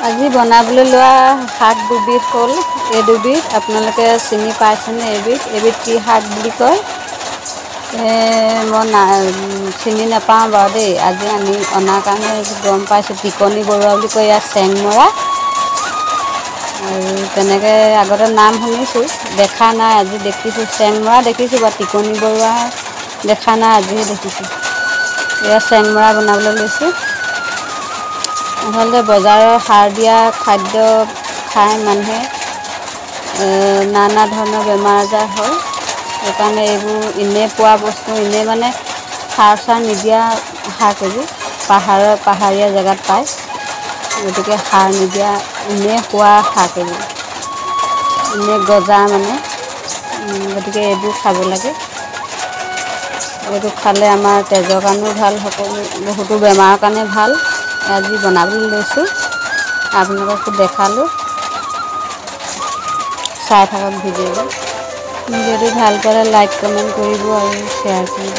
আজি বনাবলৈ লোৱা শাক দুবিধ হ'ল। এই দুবিধ আপোনালোকে চিনি পাইছেনে? এবিধ কি শাক বুলি কয় মই চিনি নাপাওঁ বাৰু দেই। আজি অনাৰ কাৰণে গম পাইছোঁ। টিকনি বৰুৱা বুলি কয়, ইয়াত চেংমৰা। আৰু তেনেকৈ আগতে নাম শুনিছোঁ, দেখা নাই। আজি দেখিছোঁ, চেংমৰা দেখিছোঁ বা টিকনি বৰুৱা দেখা নাই, আজিহে দেখিছোঁ। এয়া চেংমৰা বনাবলৈ লৈছোঁ। আচলতে বজাৰৰ সাৰ দিয়া খাদ্য খাই মানুহে নানা ধৰণৰ বেমাৰ আজাৰ হয়। সেইকাৰণে এইবোৰ এনেই পোৱা বস্তু, এনেই মানে সাৰ চাৰ নিদিয়া শাক। এইবোৰ পাহাৰীয়া জেগাত পায়, গতিকে সাৰ নিদিয়া এনেই হোৱা শাক। এনেই গজা মানে, গতিকে এইবোৰ খাব লাগে। এইটো খালে আমাৰ তেজৰ কাৰণেও ভাল, বহুতো বেমাৰৰ কাৰণে ভাল। আজি বনাবলৈ লৈছোঁ, আপোনালোককো দেখালোঁ। চাই থাকক ভিডিঅ'টো ভাল পালে লাইক কমেণ্ট কৰিব আৰু শ্বেয়াৰ কৰিব।